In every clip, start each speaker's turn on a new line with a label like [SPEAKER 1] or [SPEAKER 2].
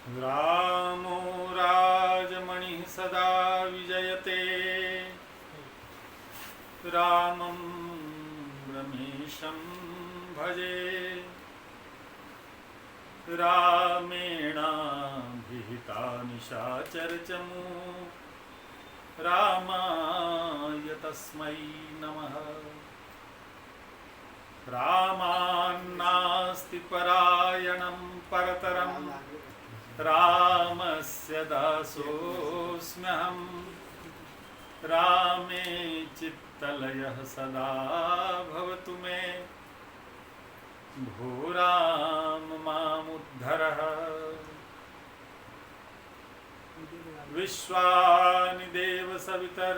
[SPEAKER 1] रामो राजमणिः सदा विजयते रामं रमेशं भजे रामेणाभिहिता निशाचरचमू रामाय तस्मै नमः। रामान्नास्ति परायणं परतरं रामस्य दासोऽस्म्यहं रामे चित्तलयः सदा भवतु मे भो राम मामुद्धरः। विश्वानि देव सवितर्दुरितानि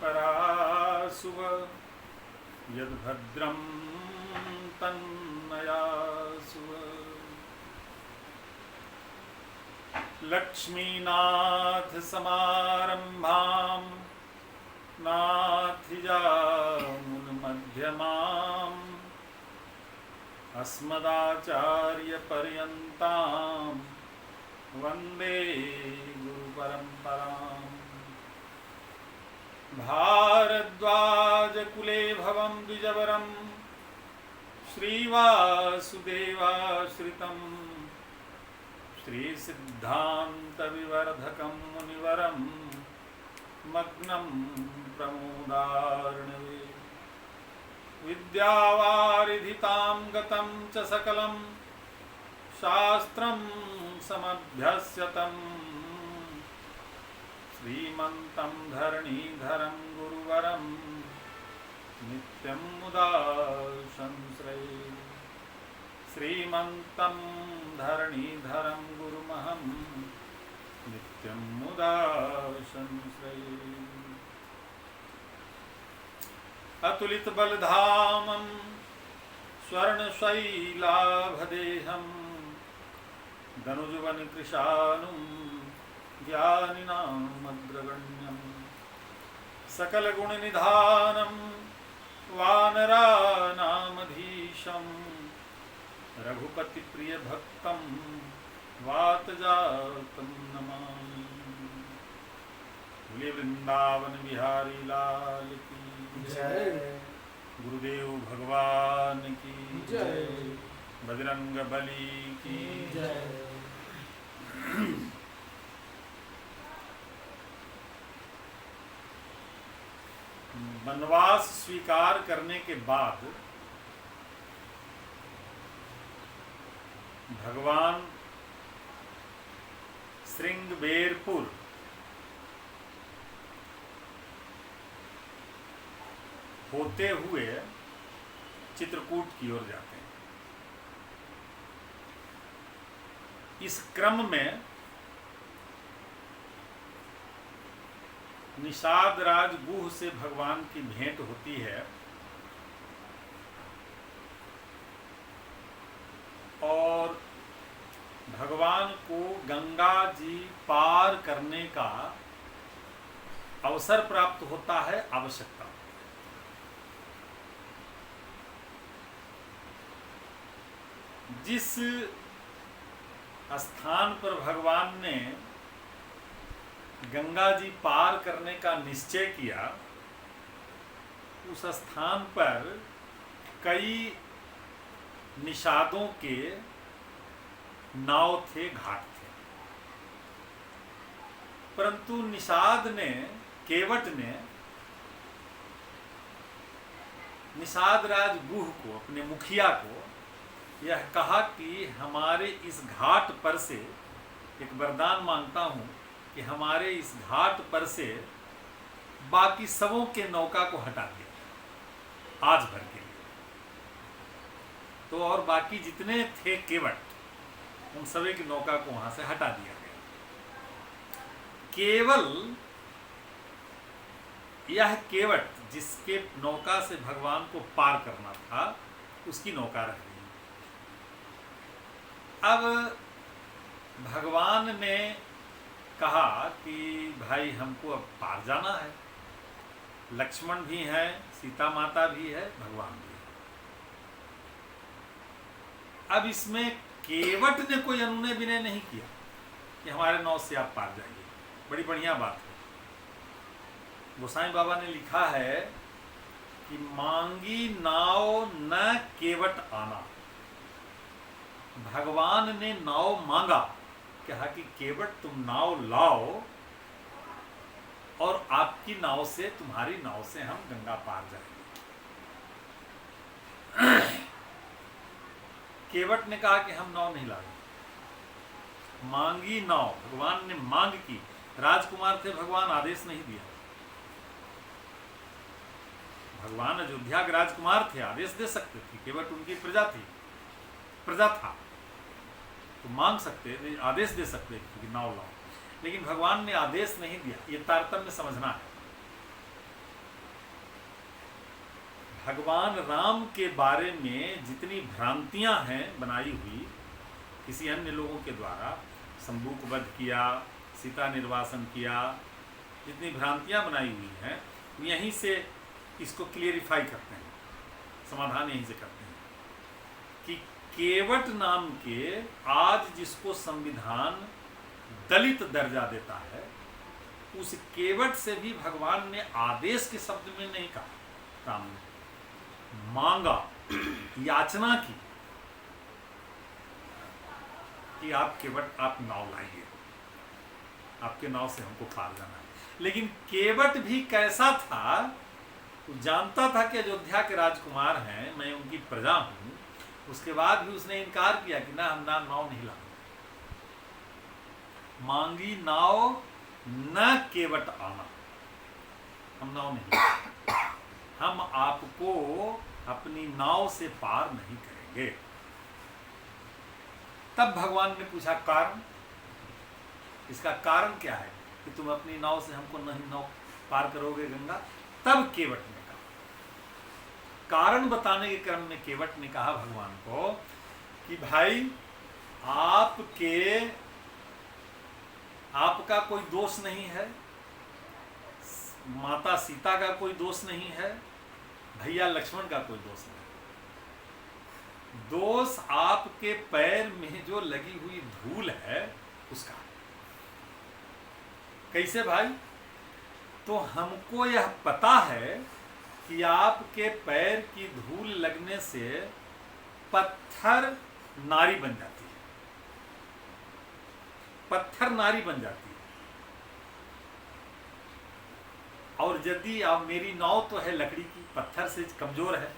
[SPEAKER 1] परासुव यद्भद्रं तन्नयासुव। लक्ष्मीनाथ समारंभां नाथिजामुन्मध्यमाम् अस्मदाचार्यपर्यन्तां वन्दे गुरुपरम्पराम्। भारद्वाजकुले भवं द्विजवरं श्रीवासुदेवाश्रितं श्रीसिद्धान्तविवर्धकं मुनिवरं मग्नं प्रमोदार्णवे। विद्यावारिधितां गतं च सकलं शास्त्रं समभ्यस्यतं श्रीमन्तं धरणीधरं गुरुवरं नित्यं मुदा संश्रये। श्रीमन्तं धरणीधरं गुरुमहं नित्यं मुदा संश्रये। अतुलितबलधामं स्वर्णशैलाभदेहं धनुजवनकृशानुं ज्ञानिनामग्रगण्यं सकलगुणनिधानं वानरानामधीशं रघुपतिप्रियभक्तं वातजातं नमामि। बोलिए वृंदावन बिहारी लाल की जय, गुरुदेव भगवान की जय, बजरंग बली की जय। वनवास स्वीकार करने के बाद भगवान श्रृंगबेरपुर होते हुए चित्रकूट की ओर जाते हैं। इस क्रम में निषाद राज गुह से भगवान की भेंट होती है और भगवान को गंगा जी पार करने का अवसर प्राप्त होता है, आवश्यकता। जिस स्थान पर भगवान ने गंगा जी पार करने का निश्चय किया, उस स्थान पर कई निषादों के नाव थे, घाट थे, परंतु निषाद ने, केवट ने निषाद राज गुह को, अपने मुखिया को यह कहा कि हमारे इस घाट पर से, एक वरदान मांगता हूं कि हमारे इस घाट पर से बाकी सबों के नौका को हटा दिया आज भर के लिए। तो और बाकी जितने थे केवट, उन सभी की नौका को वहां से हटा दिया गया। केवल यह केवट जिसके नौका से भगवान को पार करना था, उसकी नौका रह गई। अब भगवान ने कहा कि भाई हमको अब पार जाना है, लक्ष्मण भी हैं, सीता माता भी है, भगवान भी है। अब इसमें केवट ने कोई अनुनय विनय नहीं किया कि हमारे नाव से आप पार जाइए। बड़ी बढ़िया बात है। गोसाई बाबा ने लिखा है कि मांगी नाव न केवट आना। भगवान ने नाव मांगा, कहा कि केवट तुम नाव लाओ और आपकी नाव से, तुम्हारी नाव से हम गंगा पार जाएंगे। केवट ने कहा कि हम नाव नहीं लाएंगे। मांगी नाव, भगवान ने मांग की। राजकुमार थे, भगवान आदेश नहीं दिया। भगवान अयोध्या के राजकुमार थे, आदेश दे सकते थे। केवट उनकी प्रजा थी, प्रजा था, तो मांग सकते थे, आदेश दे सकते थे कि नाव लाओ। लेकिन भगवान ने आदेश नहीं दिया। ये तारतम्य समझना है। भगवान राम के बारे में जितनी भ्रांतियां हैं बनाई हुई किसी अन्य लोगों के द्वारा, शंभू को वध किया, सीता निर्वासन किया, जितनी भ्रांतियां बनाई हुई हैं, यहीं से इसको क्लियरिफाई करते हैं, समाधान यहीं से करते हैं कि केवट नाम के आज जिसको संविधान दलित दर्जा देता है, उस केवट से भी भगवान ने आदेश के शब्द में नहीं कहा, राम ने मांगा, याचना की कि आप केवट, आप नाव लाइए, आपके नाव से हमको पार जाना है। लेकिन केवट भी कैसा था, वो जानता था कि अयोध्या के राजकुमार हैं, मैं उनकी प्रजा हूं। उसके बाद भी उसने इनकार किया कि ना, हम नाव नहीं लाएंगे। मांगी नाव न केवट आना, हम नाव नहीं, हम आपको अपनी नाव से पार नहीं करेंगे। तब भगवान ने पूछा कारण, इसका कारण क्या है कि तुम अपनी नाव से हमको नहीं नाव पार करोगे गंगा। तब केवट ने कहा, कारण बताने के क्रम में केवट ने कहा भगवान को कि भाई आपका कोई दोष नहीं है, माता सीता का कोई दोष नहीं है, भैया लक्ष्मण का कोई दोष नहीं। दोष आपके पैर में जो लगी हुई धूल है उसका। कैसे भाई? तो हमको यह पता है कि आपके पैर की धूल लगने से पत्थर नारी बन जाती है, पत्थर नारी बन जाती है। और यदि आप, मेरी नाव तो है लकड़ी की, पत्थर से कमजोर है।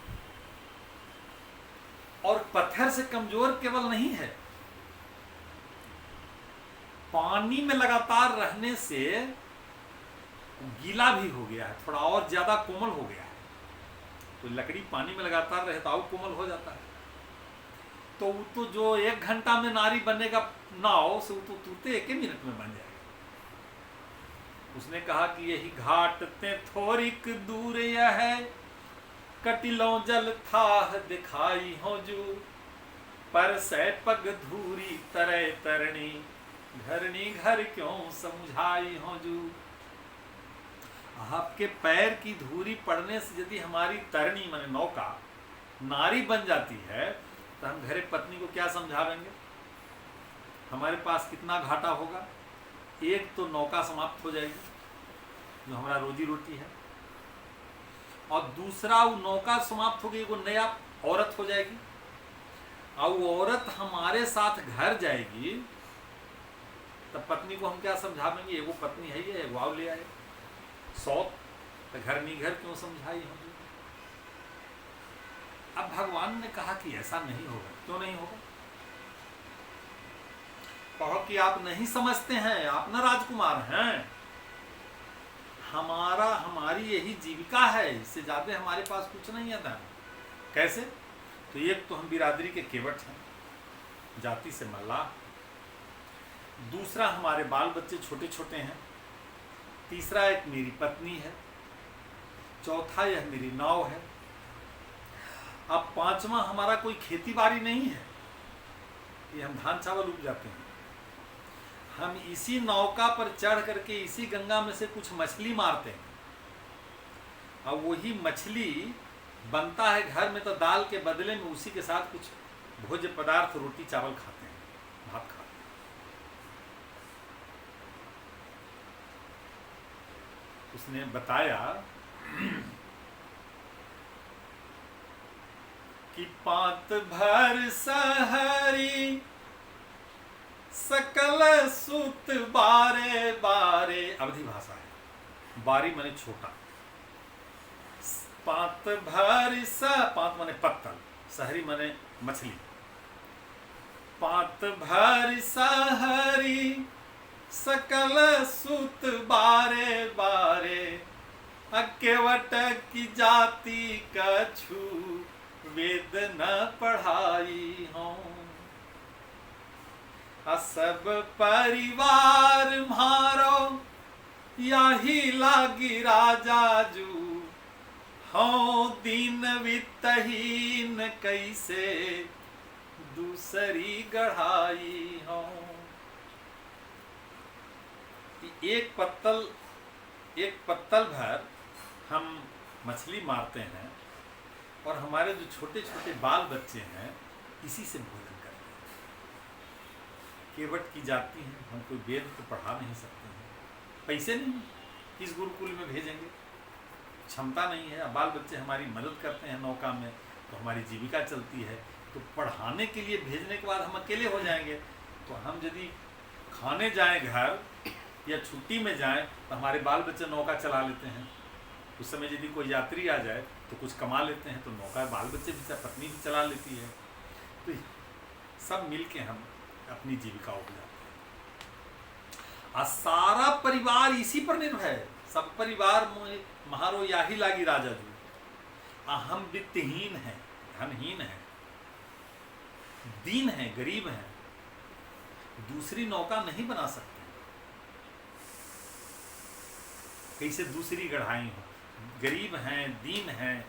[SPEAKER 1] और पत्थर से कमजोर केवल नहीं है, पानी में लगातार रहने से गीला भी हो गया है, थोड़ा और ज्यादा कोमल हो गया है। तो लकड़ी पानी में लगातार रहे तो और कोमल हो जाता है। तो जो 1 घंटा में नारी बनेगा नाव से, वो तो तुरते 1 मिनट में बन जाएगा। उसने कहा कि यही घाट ते थोड़िक दूर यह है, कटिलों जल थाह दिखाई हो जू, पर से पग धूरी तरह तरणी, घरनी घर क्यों समझाई हो जू। आपके पैर की धूरी पड़ने से यदि हमारी तरणी माने नौका नारी बन जाती है, तो हम घरे पत्नी को क्या समझावेंगे? हमारे पास कितना घाटा होगा। एक तो नौका समाप्त हो जाएगी जो हमारा रोजी रोटी है, और दूसरा वो नौका समाप्त हो गई, वो नया औरत हो जाएगी, और वो औरत हमारे साथ घर जाएगी, तब पत्नी को हम क्या समझावेंगे? एगो पत्नी है ये, एगो ले आए 100, तो घर नहीं घर क्यों समझाई हम। अब भगवान ने कहा कि ऐसा नहीं होगा। क्यों नहीं होगा? कहो कि आप नहीं समझते हैं, आप ना राजकुमार हैं, हमारी यही जीविका है, इससे ज्यादा हमारे पास कुछ नहीं है। कैसे? तो एक तो हम बिरादरी के केवट हैं, जाति से मल्लाह, दूसरा हमारे बाल बच्चे छोटे छोटे हैं, तीसरा एक मेरी पत्नी है, चौथा यह मेरी नाव है, अब 5वां हमारा कोई खेती बाड़ी नहीं है, ये हम धान चावल उपजाते हैं। हम इसी नौका पर चढ़ करके इसी गंगा में से कुछ मछली मारते हैं, और वही मछली बनता है घर में, तो दाल के बदले में उसी के साथ कुछ भोज्य पदार्थ, रोटी चावल खाते हैं। भात खा लिया। उसने बताया कि पात भर सहरी सकल सूत बारे बारे, अवधि भाषा है, बारी माने छोटा, पात भर स, पात माने पत्तल, सहरी माने मछली, पात भर सहरी सकल सूत बारे बारे, अकेवट की जाति कछु वेद न पढ़ाई हों, सब परिवार मारो यही लागी राजा जू, हों दीन वित्तहीन कैसे दूसरी गढ़ाई हों। एक पत्तल भर हम मछली मारते हैं और हमारे जो छोटे छोटे बाल बच्चे हैं इसी से भोजन करते हैं। केवट की जाती हैं, हम कोई वेद तो पढ़ा नहीं सकते हैं, पैसे नहीं, किस गुरुकुल में भेजेंगे, क्षमता नहीं है। अब बाल बच्चे हमारी मदद करते हैं नौका में तो हमारी जीविका चलती है, तो पढ़ाने के लिए भेजने के बाद हम अकेले हो जाएंगे। तो हम यदि खाने जाएं घर या छुट्टी में जाएं तो हमारे बाल बच्चे नौका चला लेते हैं। उस समय यदि कोई यात्री आ जाए तो कुछ कमा लेते हैं, तो नौका बाल बच्चे भी, पत्नी भी चला लेती है, तो सब मिल के हम अपनी जीविका उपजाते हैं। और सारा परिवार इसी पर निर्भर है, सब परिवार महारो याही लागी राजा जी। हम वित्तहीन हैं, धनहीन हैं, दीन हैं, गरीब हैं, दूसरी नौका नहीं बना सकते, कैसे दूसरी गढ़ाई हो, गरीब हैं, दीन हैं,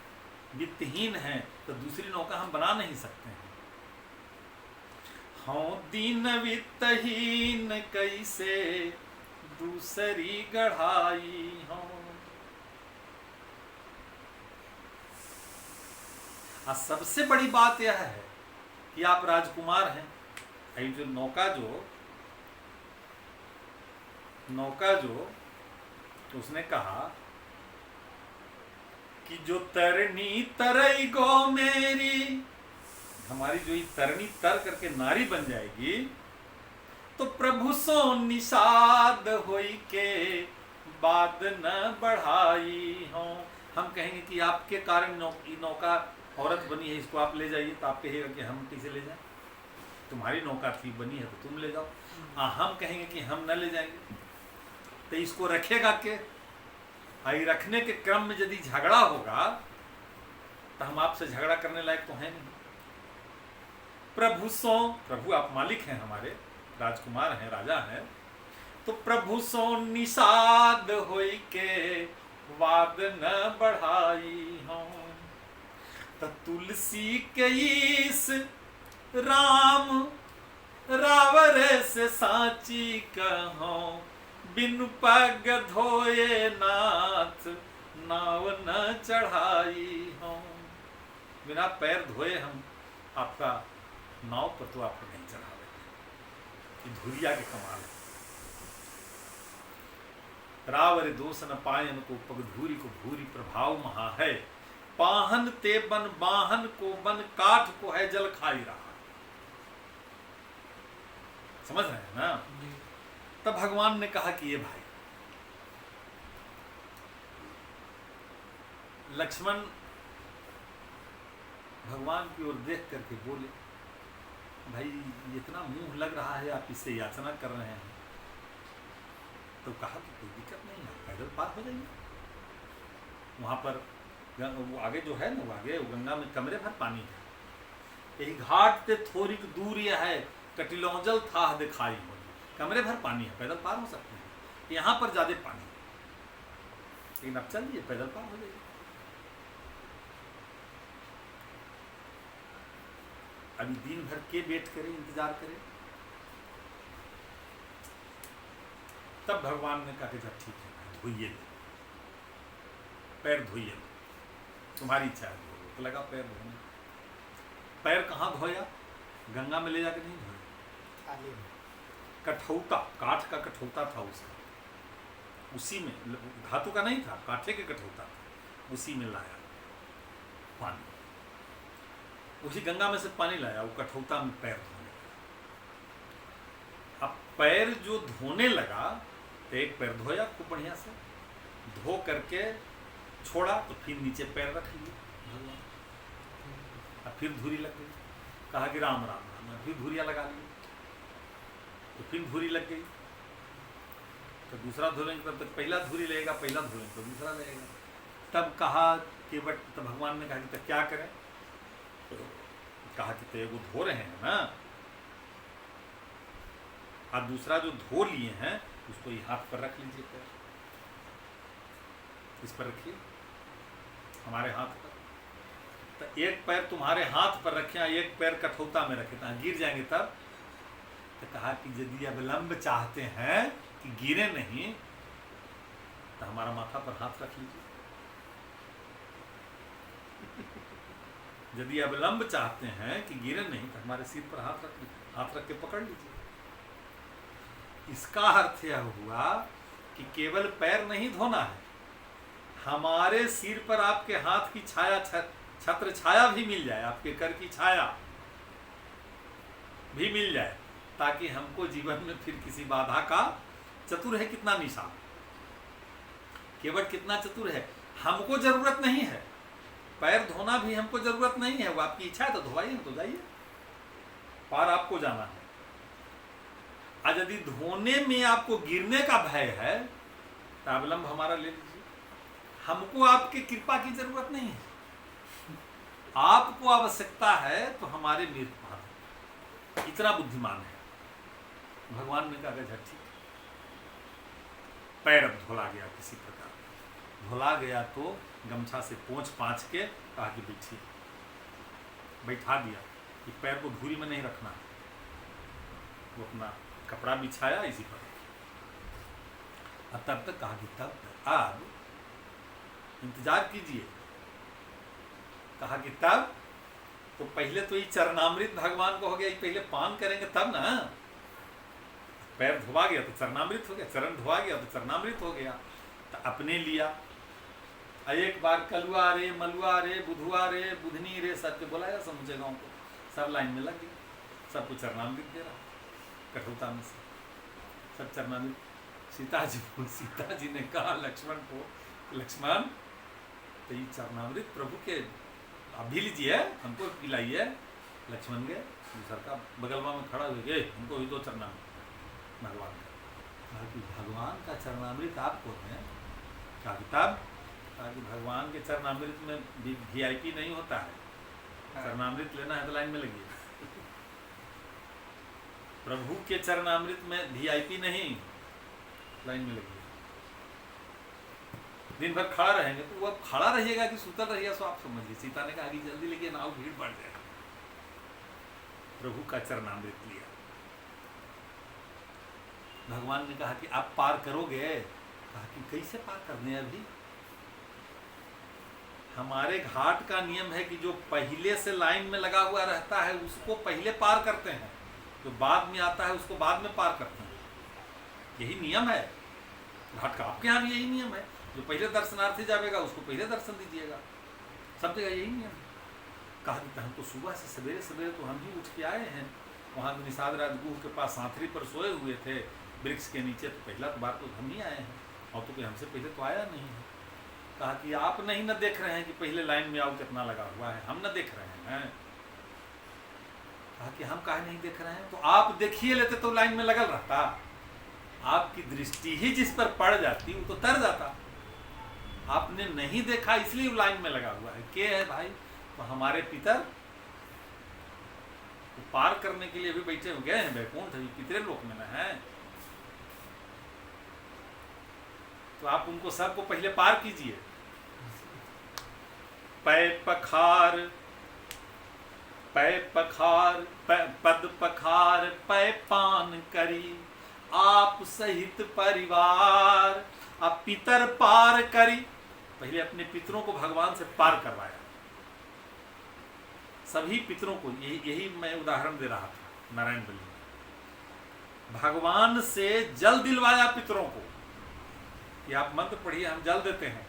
[SPEAKER 1] वित्तहीन हैं, तो दूसरी नौका हम बना नहीं सकते हैं। हाँ दीन वित्तहीन कैसे दूसरी गढ़ाई हो। सबसे बड़ी बात यह है कि आप राजकुमार हैं। जो नौका जो उसने कहा कि जो तरनी तरई गो मेरी, हमारी जो ये तरनी तर करके नारी बन जाएगी तो प्रभु सो निषाद होई के बाद न बढ़ाई हो। हम कहेंगे कि आपके कारण नौका औरत बनी है, इसको आप ले जाइए, तो आप कहिएगा कि हम कैसे ले जाएं, तुम्हारी नौका थी बनी है तो तुम ले जाओ। हम कहेंगे कि हम न ले जाएंगे, तो इसको रखेगा के? आई रखने के क्रम में यदि झगड़ा होगा तो हम आपसे झगड़ा करने लायक तो है नहीं। प्रभु आप मालिक हैं, हमारे राजकुमार हैं, राजा हैं, तो प्रभु सो निषाद होई के वाद न बढ़ाई हो। तो तुलसी के ईस राम रावर से साची कहो, बिनु पग धोए नाथ नाव न चढ़ाई हो। बिना पैर धोए हम आपका नाव पर तो आपको नहीं चढ़ावे, धुरिया के कमाल है। रावर दोष न पायन को पग धूरी को भूरी प्रभाव महा है, पाहन ते बन बाहन को बन काठ को है जल खाई रहा। समझ रहे हैं ना? तब भगवान ने कहा कि ये भाई, लक्ष्मण भगवान की ओर देख करके बोले, भाई इतना मुंह लग रहा है, आप इससे याचना कर रहे हैं। तो कहा कि कोई दिक्कत नहीं है, पैदल पार हो जाइए। वहां पर वो आगे जो है ना, वो आगे गंगा में कमरे भर पानी है, यही घाट पे थोड़ी दूर यह है, कटिलौजल था दिखाई हो, कमरे भर पानी है, पैदल पार हो सकते हैं। यहाँ पर ज्यादा पानी है, लेकिन अब चलिए पैदल पार हो जाइए। अभी दिन भर के वेट करें, इंतजार करें। तब भगवान ने कहा कि ठीक है, धोइए, पैर धोइए, तुम्हारी इच्छा है। तो लगा पैर धोने। पैर कहाँ धोया? गंगा में ले जाकर नहीं धोया, कठौता, काठ का कठौता था उसका, उसी में, धातु का नहीं था, काठे के कठौता था, उसी में लाया पानी, उसी गंगा में से पानी लाया, वो कठौता में पैर धोने लगा। अब पैर जो धोने लगा तो एक पैर धोया खूब बढ़िया से, धो करके छोड़ा तो फिर नीचे पैर रख लिए भगवान, अब फिर धूरी लग गई, कहा कि राम राम राम, फिर धूरिया लगा ली, तो फिर धूरी लग गई, तो दूसरा धोलेंगे तब तक पहला धूरी लगेगा, पहला धोलेंगे तो दूसरा लगेगा। तब कहा कि बट, तब भगवान ने कहा कि तब क्या करें, तो कहा कि तो वो धो रहे हैं ना, और दूसरा जो धो लिए हैं उसको ये हाथ पर रख लीजिए, पैर इस पर रखिए, हमारे हाथ पर, तो एक पैर तुम्हारे हाथ पर रखें, एक पैर कठौता में रखें, तो गिर जाएंगे तब। तो कहा कि यदि अवलंब चाहते हैं कि गिरे नहीं, तो हमारा माथा पर हाथ रख लीजिए, यदि अवलंब चाहते हैं कि गिरे नहीं तो हमारे सिर पर हाथ रख लीजिए, हाथ रख के पकड़ लीजिए। इसका अर्थ यह हुआ कि केवल पैर नहीं धोना है, हमारे सिर पर आपके हाथ की छाया, छत्र छाया भी मिल जाए, आपके कर की छाया भी मिल जाए, ताकि हमको जीवन में फिर किसी बाधा का, चतुर है कितना निशान, केवल कितना चतुर है, हमको जरूरत नहीं है, पैर धोना भी हमको जरूरत नहीं है, वो आपकी इच्छा है तो धोवाइए, तो जाइए, पार आपको जाना है। आज यदि धोने में आपको गिरने का भय है तो अवलंब हमारा ले लीजिए, हमको आपकी कृपा की जरूरत नहीं है, आपको आवश्यकता है तो हमारे मृत, इतना बुद्धिमान है। भगवान ने कहा ठीक, पैर अब धोला गया, किसी प्रकार धोला गया तो गमछा से पोंछ पाँच के कहा कि बैठिए, बैठा दिया कि पैर को धूरी में नहीं रखना, वो अपना कपड़ा बिछाया इसी पर, और तब तक कहा कि तब अब इंतजार कीजिए, कहा कि तब तो पहले तो ये चरणामृत भगवान को हो गया, पहले पान करेंगे तब ना, पैर धोवा गया तो चरणामृत हो गया, चरण धोवा गया तो चरणामृत हो गया, तो अपने लिया, एक बार कलुआ रे, मलुआ रे, बुधुआ रे, बुधनी रे, सबके बुलाया, समूचे गाँव को, सब लाइन में लग गए, सबको चरणामृत दे रहा कठौता में से, सब चरणामृत। सीता जी ने कहा लक्ष्मण को, लक्ष्मण तो ये चरणामृत प्रभु के आप भी लीजिए, हमको पिलाइए। लक्ष्मण गए, दूसरा का बगलवा में खड़ा हुए गए, हमको भी दो चरणामृत भगवान का, कि भगवान का चरणामृत आपको है, क्या किताब, कि भगवान के चरणामृत में VIP नहीं होता है, चरणामृत लेना है तो लाइन में लगिए, प्रभु के चरणामृत में VIP नहीं, लाइन में लगिए। दिन भर खड़ा रहेंगे तो वो अब खड़ा रहिएगा कि सुतल रहिएगा, सो आप समझिए। सीता ने कहा कि जल्दी लेके ना, भीड़ बढ़ जाएगी, प्रभु का चरणामृत लिया। भगवान ने कहा कि आप पार करोगे, कहा कि कैसे पार करने, अभी हमारे घाट का नियम है कि जो पहले से लाइन में लगा हुआ रहता है उसको पहले पार करते हैं, जो बाद में आता है उसको बाद में पार करते हैं, यही नियम है घाट का। आपके यहाँ भी यही नियम है, जो पहले दर्शनार्थी जाएगा उसको पहले दर्शन दीजिएगा, सब जगह यही नियम है। कहा कि हम तो सुबह से सवेरे सवेरे तो हम ही उठ के आए हैं, वहाँ निषाद राजगुरु के पास सांथरी पर सोए हुए थे वृक्ष के नीचे, तो पहला बार तो हम ही आए हैं, और तो कोई हमसे पहले तो आया नहीं है। कहा कि आप नहीं न देख रहे हैं कि पहले लाइन में आओ कितना लगा हुआ है, हम न देख रहे हैं। कहा कि हम काहे नहीं देख रहे हैं, तो आप देखिए लेते तो लाइन में लगल रहता, आपकी दृष्टि ही जिस पर पड़ जाती वो तो तर जाता, आपने नहीं देखा इसलिए लाइन में लगा हुआ है। के है भाई, तो हमारे पितर तो पार करने के लिए भी बैठे हो गए हैं, वैकुंठ पितरे लोक में न है, तो आप उनको सबको पहले पार कीजिए। पै पखार पद पखार पै पान करी, आप सहित परिवार अब पितर पार करी। पहले अपने पितरों को भगवान से पार करवाया, सभी पितरों को। यही मैं उदाहरण दे रहा था नारायण बलि में, भगवान से जल दिलवाया पितरों को कि आप मंत्र पढ़िए, हम जल देते हैं,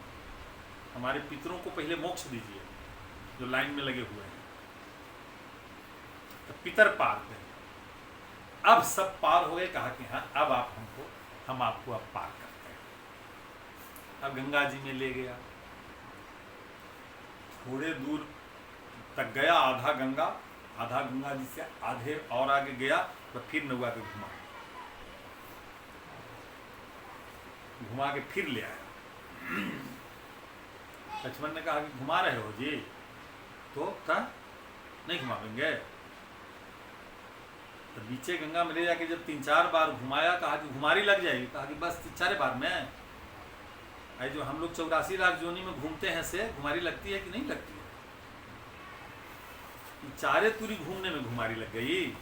[SPEAKER 1] हमारे पितरों को पहले मोक्ष दीजिए जो लाइन में लगे हुए हैं। तो पितर पार गए, अब सब पार हो गए। कहा कि हाँ अब आप हमको, हम आपको अब पार करते हैं। अब गंगा जी में ले गया, थोड़े दूर तक गया, आधा गंगा जी से आधे और आगे गया, तो फिर नौआ के घुमा के फिर ले आया। लक्ष्मण ने कहा कि घुमा रहे हो जी, तो क्या नहीं घुमाएंगे? तो बीचे गंगा में ले जाके जब 3-4 बार घुमाया, कहा कि घुमारी लग जाएगी। कहा कि बस 4 बार में है, जो हम लोग 84 लाख जोनी में घूमते हैं से घुमारी लगती है कि नहीं लगती है? 4 तुरी घूमने में घुमारी लग गई।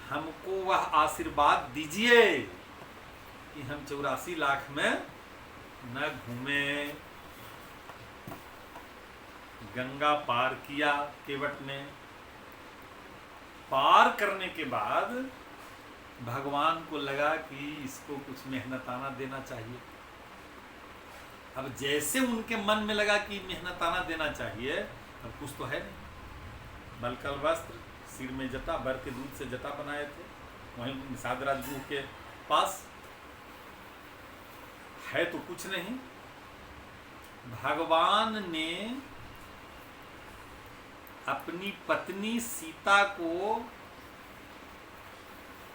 [SPEAKER 1] हमको वह आशीर्वाद दीजिए कि हम 84 लाख में न घूमे। गंगा पार किया केवट ने। पार करने के बाद भगवान को लगा कि इसको कुछ मेहनताना देना चाहिए। अब जैसे उनके मन में लगा कि मेहनताना देना चाहिए, अब कुछ तो है नहीं। बलकल वस्त्र, सिर में जटा, बर के दूध से जटा बनाए थे, वहीं निषाद राजगुरु के पास है तो कुछ नहीं। भगवान ने अपनी पत्नी सीता को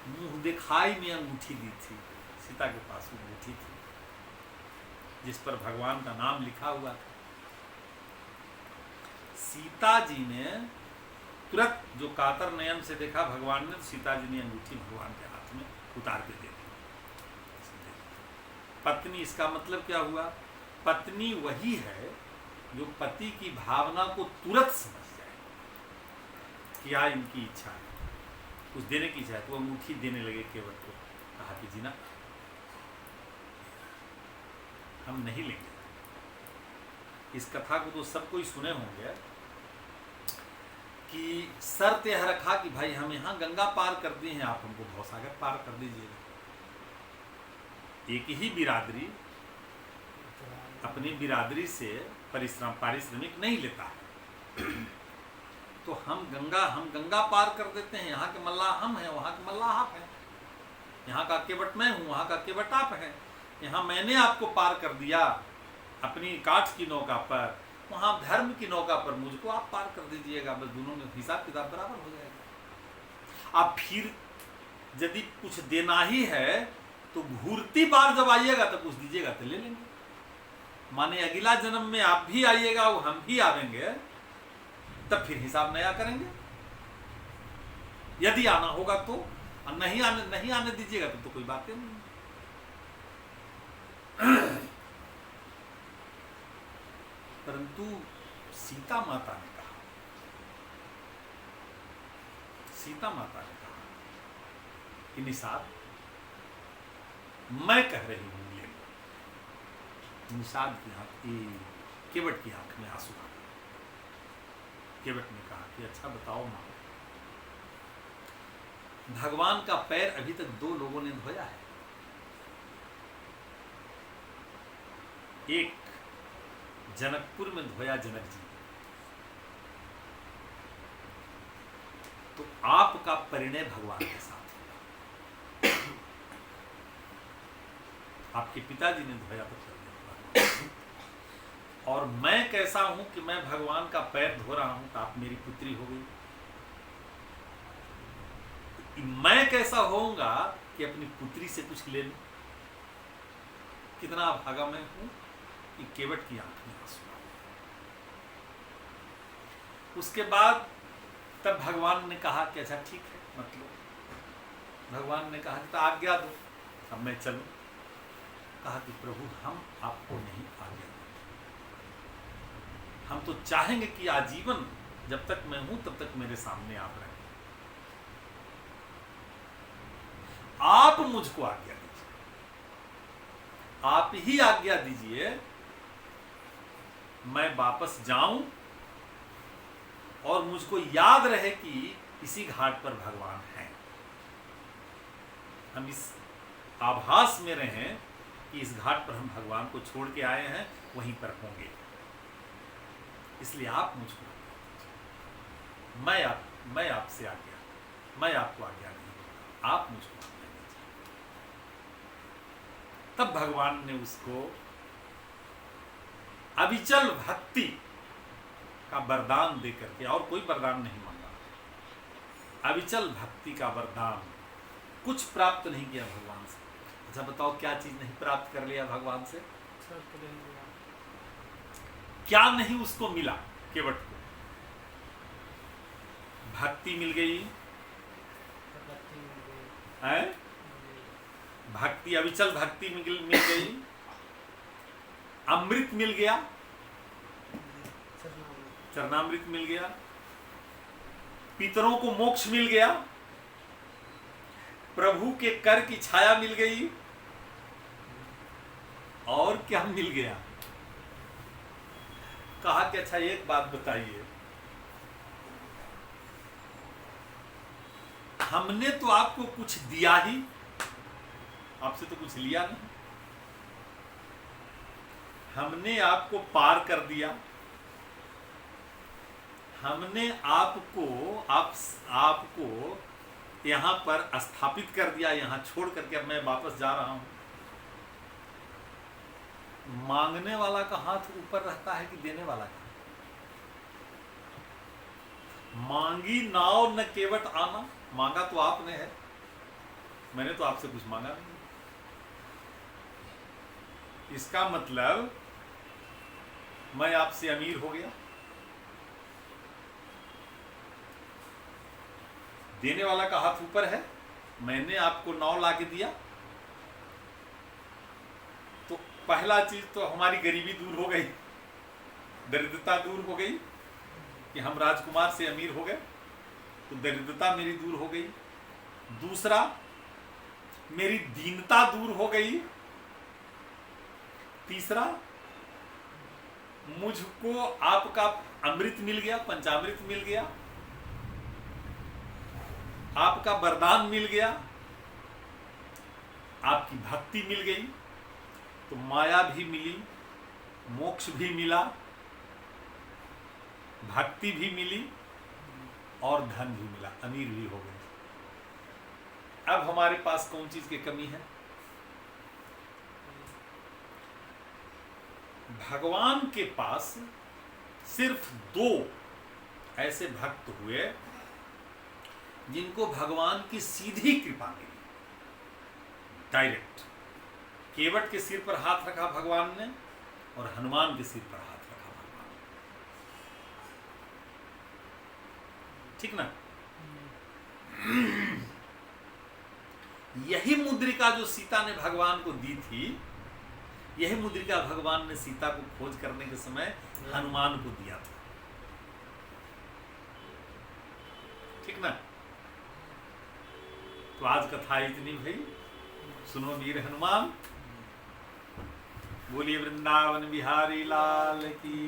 [SPEAKER 1] मुंह दिखाई में अंगूठी दी थी। सीता के पास अंगूठी थी जिस पर भगवान का नाम लिखा हुआ था। सीता जी ने तुरंत जो कातर नयन से देखा भगवान ने, सीता जी ने अंगूठी भगवान के हाथ में उतार के दे दी। पत्नी, इसका मतलब क्या हुआ? पत्नी वही है जो पति की भावना को तुरंत समझ जाए, क्या इनकी इच्छा है, कुछ देने की इच्छा है, तो अंगूठी देने लगे केवट को। कहा कि जी ना, हम नहीं लेंगे। इस कथा को तो सब कोई सुने होंगे कि शर्त यह रखा कि भाई हम यहाँ गंगा पार कर दिए हैं, आप हमको भवसागर पार कर दीजिएगा। एक ही बिरादरी अपनी बिरादरी से पारिश्रमिक नहीं लेता है। तो हम गंगा पार कर देते हैं। यहाँ के मल्लाह हम हैं, वहाँ के मल्लाह आप हैं। यहाँ का केवट मैं हूँ, वहाँ का केवट आप हैं। यहाँ मैंने आपको पार कर दिया अपनी काठ की नौका पर, वहाँ धर्म की नौका पर मुझको आप पार कर दीजिएगा। बस दोनों में हिसाब किताब बराबर हो जाएगा। अब फिर यदि कुछ देना ही है तो घूरती बार जब आइएगा तो कुछ दीजिएगा तो ले लेंगे। माने अगला जन्म में आप भी आइएगा, वो हम भी आवेंगे, तब फिर हिसाब नया करेंगे। यदि आना होगा तो, नहीं आने दीजिएगा तो कोई बात नहीं। परंतु सीता माता ने कहा कि निषाद, मैं कह रही हूं ले लो। निषाद की आंख, केवट की आंख में आंसू आ गए। केवट ने कहा कि अच्छा बताओ मां, भगवान का पैर अभी तक 2 लोगों ने धोया है। एक जनकपुर में धोया जनक जी, तो आपका परिणय भगवान के साथ होगा। आपके पिताजी ने धोया तो, और मैं कैसा हूं कि मैं भगवान का पैर धो रहा हूं तो आप मेरी पुत्री हो गई। मैं कैसा होऊंगा कि अपनी पुत्री से कुछ ले लूं। कितना भागा मैं हूं कि केवट की आंख में आंसू। उसके बाद तब भगवान ने कहा कि अच्छा ठीक है, मतलब भगवान ने कहा कि तो आज्ञा दो, अब मैं चलूं। कहा कि प्रभु हम आपको नहीं आज्ञा देंगे, हम तो चाहेंगे कि आजीवन जब तक मैं हूं तब तक मेरे सामने आप रहें। आप मुझको आज्ञा दीजिए, आप ही आज्ञा दीजिए, मैं वापस जाऊं और मुझको याद रहे कि इसी घाट पर भगवान हैं। हम इस आभास में रहें कि इस घाट पर हम भगवान को छोड़ के आए हैं, वहीं पर होंगे। इसलिए आप मुझको, मैं आपसे आज्ञा, मैं आपको आज्ञा नहीं दूंगा, आप मुझको आज्ञा दीजिए। तब भगवान ने उसको अविचल भक्ति का वरदान दे करके, और कोई वरदान नहीं मांगा, अविचल भक्ति का वरदान, कुछ प्राप्त नहीं किया भगवान से। अच्छा बताओ, क्या चीज नहीं प्राप्त कर लिया भगवान से? क्या नहीं उसको मिला? केवट को भक्ति मिल गई है, भक्ति, अविचल भक्ति मिल गई, अमृत मिल गया, चरणामृत मिल गया, पितरों को मोक्ष मिल गया, प्रभु के कर की छाया मिल गई, और क्या मिल गया? कहा कि अच्छा एक बात बताइए, हमने तो आपको कुछ दिया ही, आपसे तो कुछ लिया नहीं, हमने आपको पार कर दिया, हमने आपको यहां पर स्थापित कर दिया, यहां छोड़ करके अब मैं वापस जा रहा हूं। मांगने वाला का हाथ ऊपर रहता है कि देने वाला का? मांगी नाव न केवट आना, मांगा तो आपने है, मैंने तो आपसे कुछ मांगा नहीं। इसका मतलब मैं आपसे अमीर हो गया, देने वाला का हाथ ऊपर है, मैंने आपको नाव ला के दिया। तो पहला चीज तो हमारी गरीबी दूर हो गई, दरिद्रता दूर हो गई कि हम राजकुमार से अमीर हो गए, तो दरिद्रता मेरी दूर हो गई। दूसरा, मेरी दीनता दूर हो गई। तीसरा, मुझको आपका अमृत मिल गया, पंचामृत मिल गया, आपका वरदान मिल गया, आपकी भक्ति मिल गई, तो माया भी मिली, मोक्ष भी मिला, भक्ति भी मिली, और धन भी मिला, अमीर भी हो गए। अब हमारे पास कौन चीज की कमी है? भगवान के पास सिर्फ 2 ऐसे भक्त हुए जिनको भगवान की सीधी कृपा मिली, डायरेक्ट। केवट के सिर पर हाथ रखा भगवान ने, और हनुमान के सिर पर हाथ रखा भगवान ने। ठीक ना? यही मुद्रिका जो सीता ने भगवान को दी थी, यही मुद्रिका भगवान ने सीता को खोज करने के समय हनुमान को दिया था। ठीक ना? तो आज कथा इतनी भाई, सुनो वीर हनुमान, बोलिए वृंदावन बिहारी लाल की।